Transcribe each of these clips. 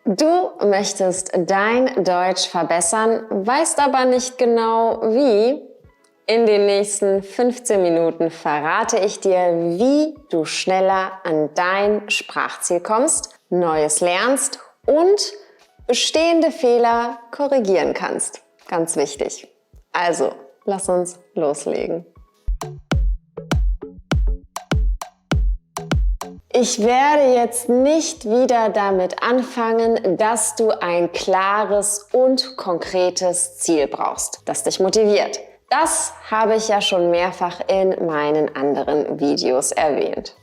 Du möchtest dein Deutsch verbessern, weißt aber nicht genau wie? In den nächsten 15 Minuten verrate ich dir, wie du schneller an dein Sprachziel kommst, Neues lernst und bestehende Fehler korrigieren kannst. Ganz wichtig. Also, lass uns loslegen. Ich werde jetzt nicht wieder damit anfangen, dass du ein klares und konkretes Ziel brauchst, das dich motiviert. Das habe ich ja schon mehrfach in meinen anderen Videos erwähnt.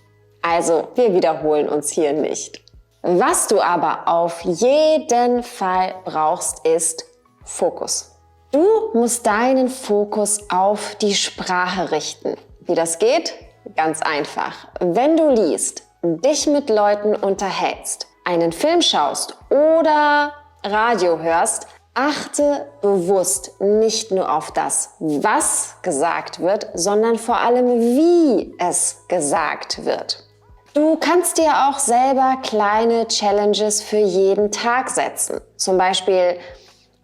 Also, wir wiederholen uns hier nicht. Was du aber auf jeden Fall brauchst, ist Fokus. Du musst deinen Fokus auf die Sprache richten. Wie das geht? Ganz einfach. Wenn du liest, dich mit Leuten unterhältst, einen Film schaust oder Radio hörst, achte bewusst nicht nur auf das, was gesagt wird, sondern vor allem, wie es gesagt wird. Du kannst dir auch selber kleine Challenges für jeden Tag setzen. Zum Beispiel,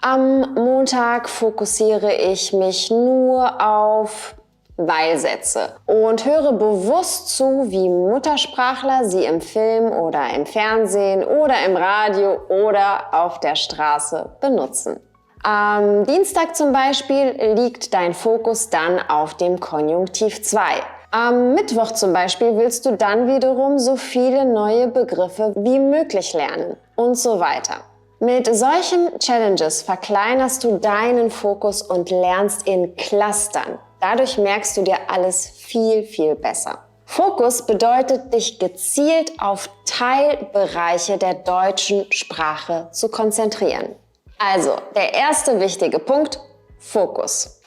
am Montag fokussiere ich mich nur auf Weil-Sätze und höre bewusst zu, wie Muttersprachler sie im Film oder im Fernsehen oder im Radio oder auf der Straße benutzen. Am Dienstag zum Beispiel liegt dein Fokus dann auf dem Konjunktiv 2. Am Mittwoch zum Beispiel willst du dann wiederum so viele neue Begriffe wie möglich lernen und so weiter. Mit solchen Challenges verkleinerst du deinen Fokus und lernst in Clustern. Dadurch merkst du dir alles viel, viel besser. Fokus bedeutet, dich gezielt auf Teilbereiche der deutschen Sprache zu konzentrieren. Also, der erste wichtige Punkt, Fokus.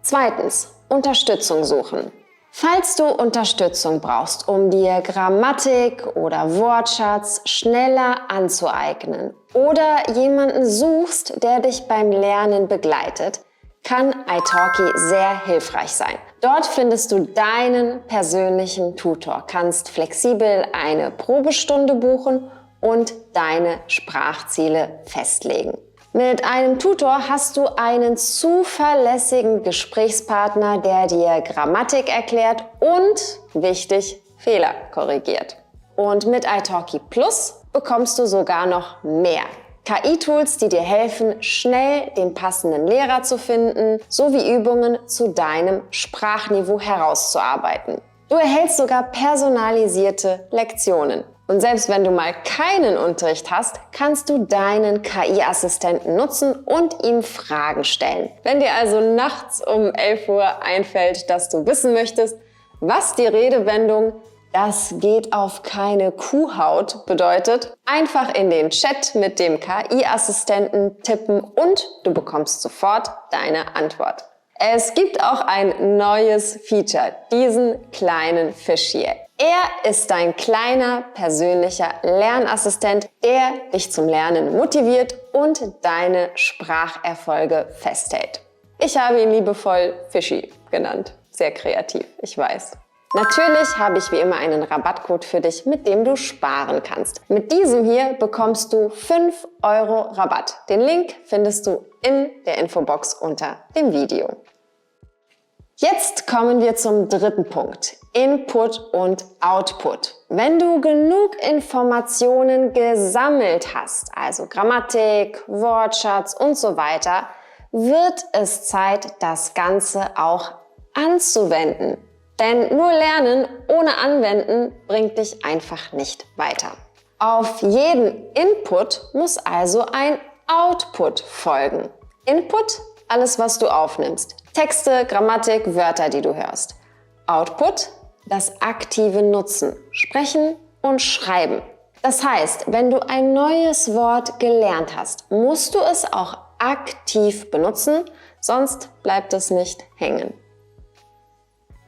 Zweitens, Unterstützung suchen. Falls du Unterstützung brauchst, um dir Grammatik oder Wortschatz schneller anzueignen oder jemanden suchst, der dich beim Lernen begleitet, kann italki sehr hilfreich sein. Dort findest du deinen persönlichen Tutor, kannst flexibel eine Probestunde buchen und deine Sprachziele festlegen. Mit einem Tutor hast du einen zuverlässigen Gesprächspartner, der dir Grammatik erklärt und, wichtig, Fehler korrigiert. Und mit italki Plus bekommst du sogar noch mehr. KI-Tools, die dir helfen, schnell den passenden Lehrer zu finden, sowie Übungen zu deinem Sprachniveau herauszuarbeiten. Du erhältst sogar personalisierte Lektionen. Und selbst wenn du mal keinen Unterricht hast, kannst du deinen KI-Assistenten nutzen und ihm Fragen stellen. Wenn dir also nachts um 11 Uhr einfällt, dass du wissen möchtest, was die Redewendung "Das geht auf keine Kuhhaut" bedeutet, einfach in den Chat mit dem KI-Assistenten tippen und du bekommst sofort deine Antwort. Es gibt auch ein neues Feature, diesen kleinen Fisch hier. Er ist dein kleiner persönlicher Lernassistent, der dich zum Lernen motiviert und deine Spracherfolge festhält. Ich habe ihn liebevoll Fischi genannt. Sehr kreativ, ich weiß. Natürlich habe ich wie immer einen Rabattcode für dich, mit dem du sparen kannst. Mit diesem hier bekommst du 5 Euro Rabatt. Den Link findest du in der Infobox unter dem Video. Jetzt kommen wir zum dritten Punkt, Input und Output. Wenn du genug Informationen gesammelt hast, also Grammatik, Wortschatz und so weiter, wird es Zeit, das Ganze auch anzuwenden. Denn nur Lernen ohne Anwenden bringt dich einfach nicht weiter. Auf jeden Input muss also ein Output folgen. Input, alles was du aufnimmst. Texte, Grammatik, Wörter, die du hörst. Output, das aktive Nutzen, Sprechen und Schreiben. Das heißt, wenn du ein neues Wort gelernt hast, musst du es auch aktiv benutzen, sonst bleibt es nicht hängen.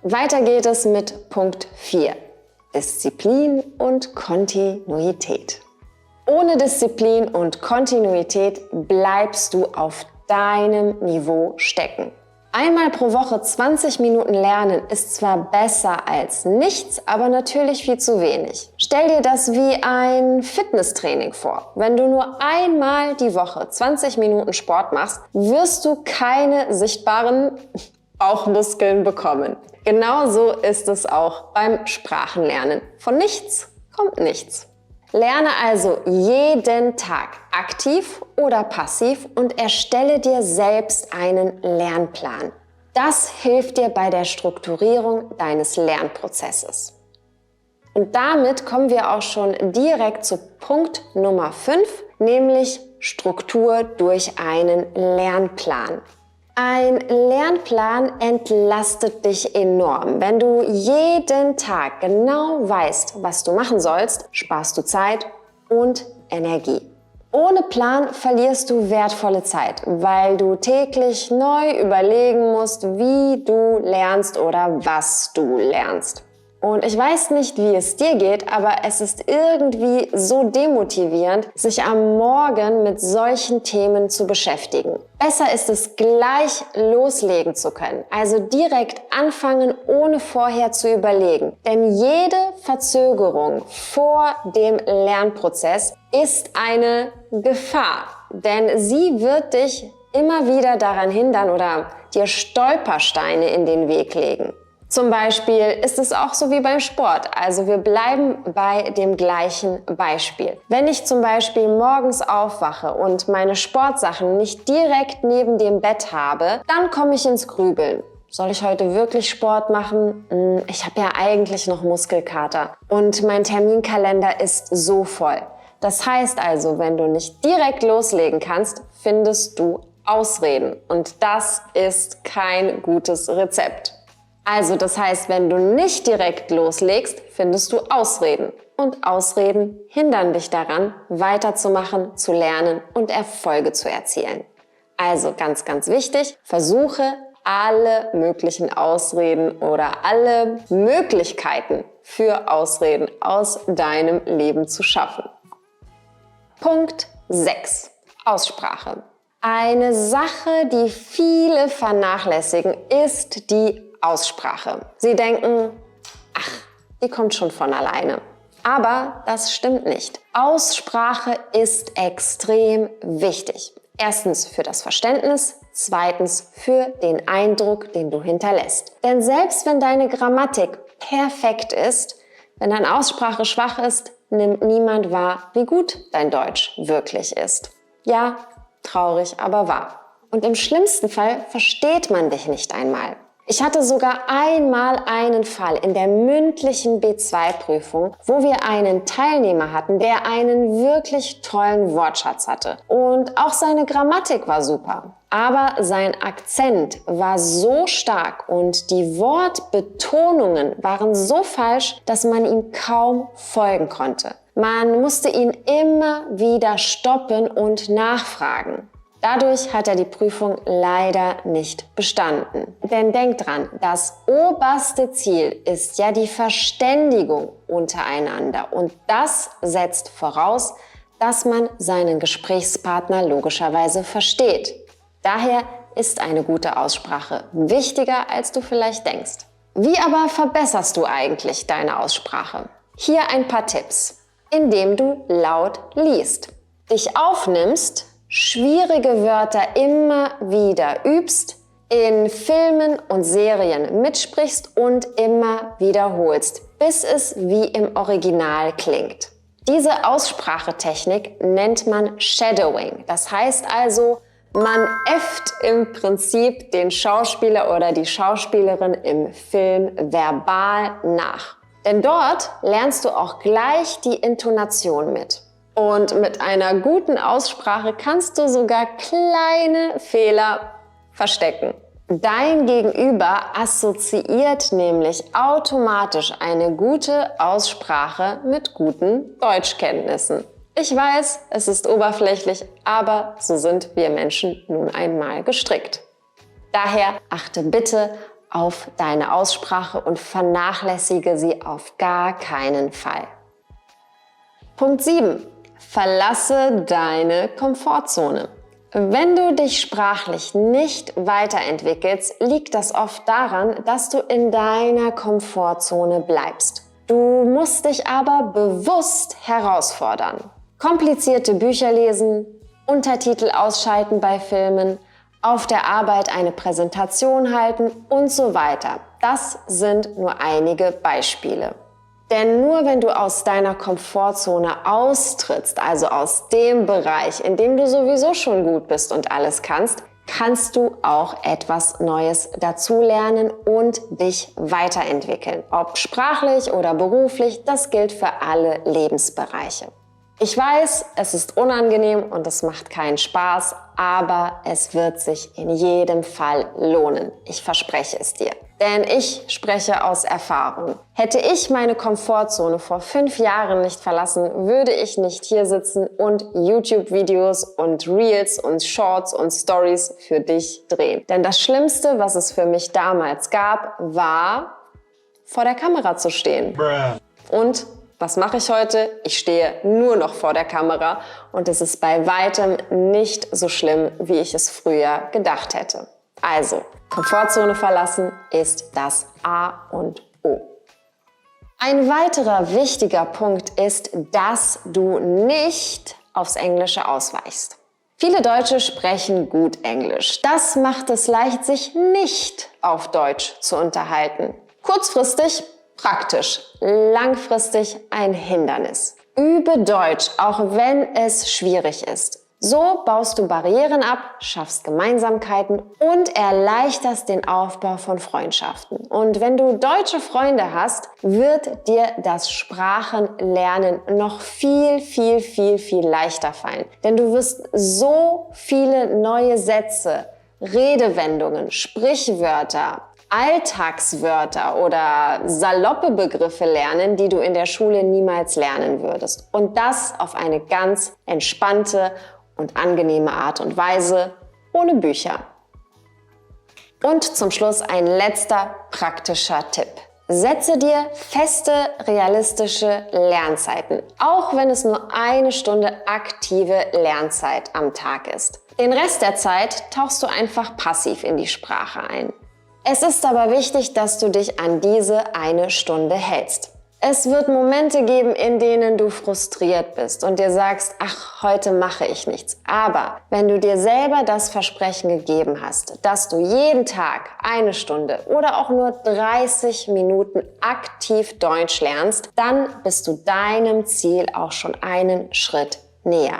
Weiter geht es mit Punkt 4, Disziplin und Kontinuität. Ohne Disziplin und Kontinuität bleibst du auf deinem Niveau stecken. Einmal pro Woche 20 Minuten lernen ist zwar besser als nichts, aber natürlich viel zu wenig. Stell dir das wie ein Fitnesstraining vor. Wenn du nur einmal die Woche 20 Minuten Sport machst, wirst du keine sichtbaren Bauchmuskeln bekommen. Genauso ist es auch beim Sprachenlernen. Von nichts kommt nichts. Lerne also jeden Tag aktiv oder passiv und erstelle dir selbst einen Lernplan. Das hilft dir bei der Strukturierung deines Lernprozesses. Und damit kommen wir auch schon direkt zu Punkt Nummer 5, nämlich Struktur durch einen Lernplan. Ein Lernplan entlastet dich enorm. Wenn du jeden Tag genau weißt, was du machen sollst, sparst du Zeit und Energie. Ohne Plan verlierst du wertvolle Zeit, weil du täglich neu überlegen musst, wie du lernst oder was du lernst. Und ich weiß nicht, wie es dir geht, aber es ist irgendwie so demotivierend, sich am Morgen mit solchen Themen zu beschäftigen. Besser ist es, gleich loslegen zu können, also direkt anfangen, ohne vorher zu überlegen. Denn jede Verzögerung vor dem Lernprozess ist eine Gefahr, denn sie wird dich immer wieder daran hindern oder dir Stolpersteine in den Weg legen. Zum Beispiel ist es auch so wie beim Sport. Also wir bleiben bei dem gleichen Beispiel. Wenn ich zum Beispiel morgens aufwache und meine Sportsachen nicht direkt neben dem Bett habe, dann komme ich ins Grübeln. Soll ich heute wirklich Sport machen? Ich habe ja eigentlich noch Muskelkater und mein Terminkalender ist so voll. Das heißt also, wenn du nicht direkt loslegen kannst, findest du Ausreden. Und das ist kein gutes Rezept. Also das heißt, wenn du nicht direkt loslegst, findest du Ausreden. Und Ausreden hindern dich daran, weiterzumachen, zu lernen und Erfolge zu erzielen. Also ganz, ganz wichtig, versuche alle möglichen Ausreden oder alle Möglichkeiten für Ausreden aus deinem Leben zu schaffen. Punkt 6. Aussprache. Eine Sache, die viele vernachlässigen, ist die Aussprache. Sie denken, ach, die kommt schon von alleine. Aber das stimmt nicht. Aussprache ist extrem wichtig. Erstens für das Verständnis, zweitens für den Eindruck, den du hinterlässt. Denn selbst wenn deine Grammatik perfekt ist, wenn deine Aussprache schwach ist, nimmt niemand wahr, wie gut dein Deutsch wirklich ist. Ja, traurig, aber wahr. Und im schlimmsten Fall versteht man dich nicht einmal. Ich hatte sogar einmal einen Fall in der mündlichen B2-Prüfung, wo wir einen Teilnehmer hatten, der einen wirklich tollen Wortschatz hatte. Und auch seine Grammatik war super. Aber sein Akzent war so stark und die Wortbetonungen waren so falsch, dass man ihm kaum folgen konnte. Man musste ihn immer wieder stoppen und nachfragen. Dadurch hat er die Prüfung leider nicht bestanden. Denn denk dran, das oberste Ziel ist ja die Verständigung untereinander und das setzt voraus, dass man seinen Gesprächspartner logischerweise versteht. Daher ist eine gute Aussprache wichtiger, als du vielleicht denkst. Wie aber verbesserst du eigentlich deine Aussprache? Hier ein paar Tipps. Indem du laut liest, dich aufnimmst, schwierige Wörter immer wieder übst, in Filmen und Serien mitsprichst und immer wiederholst, bis es wie im Original klingt. Diese Aussprachetechnik nennt man Shadowing. Das heißt also, man äfft im Prinzip den Schauspieler oder die Schauspielerin im Film verbal nach. Denn dort lernst du auch gleich die Intonation mit. Und mit einer guten Aussprache kannst du sogar kleine Fehler verstecken. Dein Gegenüber assoziiert nämlich automatisch eine gute Aussprache mit guten Deutschkenntnissen. Ich weiß, es ist oberflächlich, aber so sind wir Menschen nun einmal gestrickt. Daher achte bitte auf deine Aussprache und vernachlässige sie auf gar keinen Fall. Punkt 7. Verlasse deine Komfortzone. Wenn du dich sprachlich nicht weiterentwickelst, liegt das oft daran, dass du in deiner Komfortzone bleibst. Du musst dich aber bewusst herausfordern. Komplizierte Bücher lesen, Untertitel ausschalten bei Filmen, auf der Arbeit eine Präsentation halten und so weiter. Das sind nur einige Beispiele. Denn nur wenn du aus deiner Komfortzone austrittst, also aus dem Bereich, in dem du sowieso schon gut bist und alles kannst, kannst du auch etwas Neues dazulernen und dich weiterentwickeln. Ob sprachlich oder beruflich, das gilt für alle Lebensbereiche. Ich weiß, es ist unangenehm und es macht keinen Spaß, aber es wird sich in jedem Fall lohnen. Ich verspreche es dir. Denn ich spreche aus Erfahrung. Hätte ich meine Komfortzone vor 5 Jahren nicht verlassen, würde ich nicht hier sitzen und YouTube-Videos und Reels und Shorts und Stories für dich drehen. Denn das Schlimmste, was es für mich damals gab, war, vor der Kamera zu stehen. Und was mache ich heute? Ich stehe nur noch vor der Kamera und es ist bei weitem nicht so schlimm, wie ich es früher gedacht hätte. Also, Komfortzone verlassen ist das A und O. Ein weiterer wichtiger Punkt ist, dass du nicht aufs Englische ausweichst. Viele Deutsche sprechen gut Englisch. Das macht es leicht, sich nicht auf Deutsch zu unterhalten. Kurzfristig praktisch, langfristig ein Hindernis. Übe Deutsch, auch wenn es schwierig ist. So baust du Barrieren ab, schaffst Gemeinsamkeiten und erleichterst den Aufbau von Freundschaften. Und wenn du deutsche Freunde hast, wird dir das Sprachenlernen noch viel leichter fallen. Denn du wirst so viele neue Sätze, Redewendungen, Sprichwörter, Alltagswörter oder saloppe Begriffe lernen, die du in der Schule niemals lernen würdest. Und das auf eine ganz entspannte und angenehme Art und Weise, ohne Bücher. Und zum Schluss ein letzter praktischer Tipp. Setze dir feste, realistische Lernzeiten, auch wenn es nur 1 Stunde aktive Lernzeit am Tag ist. Den Rest der Zeit tauchst du einfach passiv in die Sprache ein. Es ist aber wichtig, dass du dich an diese 1 Stunde hältst. Es wird Momente geben, in denen du frustriert bist und dir sagst, ach, heute mache ich nichts. Aber wenn du dir selber das Versprechen gegeben hast, dass du jeden Tag 1 Stunde oder auch nur 30 Minuten aktiv Deutsch lernst, dann bist du deinem Ziel auch schon einen Schritt näher.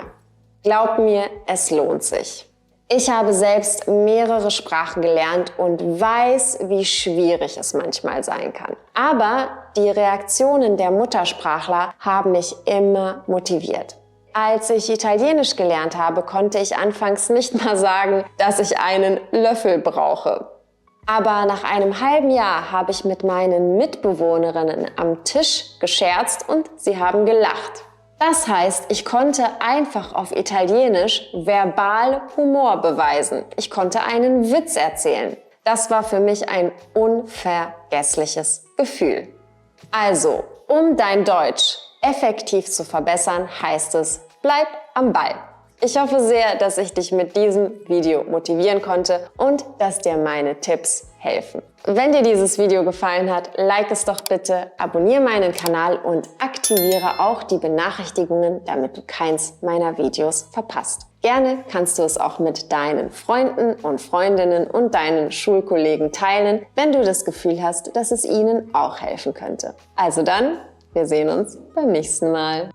Glaub mir, es lohnt sich. Ich habe selbst mehrere Sprachen gelernt und weiß, wie schwierig es manchmal sein kann. Aber die Reaktionen der Muttersprachler haben mich immer motiviert. Als ich Italienisch gelernt habe, konnte ich anfangs nicht mal sagen, dass ich einen Löffel brauche. Aber nach einem halben Jahr habe ich mit meinen Mitbewohnerinnen am Tisch gescherzt und sie haben gelacht. Das heißt, ich konnte einfach auf Italienisch verbal Humor beweisen. Ich konnte einen Witz erzählen. Das war für mich ein unvergessliches Gefühl. Also, um dein Deutsch effektiv zu verbessern, heißt es, bleib am Ball. Ich hoffe sehr, dass ich dich mit diesem Video motivieren konnte und dass dir meine Tipps helfen. Wenn dir dieses Video gefallen hat, like es doch bitte, abonniere meinen Kanal und aktiviere auch die Benachrichtigungen, damit du keins meiner Videos verpasst. Gerne kannst du es auch mit deinen Freunden und Freundinnen und deinen Schulkollegen teilen, wenn du das Gefühl hast, dass es ihnen auch helfen könnte. Also dann, wir sehen uns beim nächsten Mal.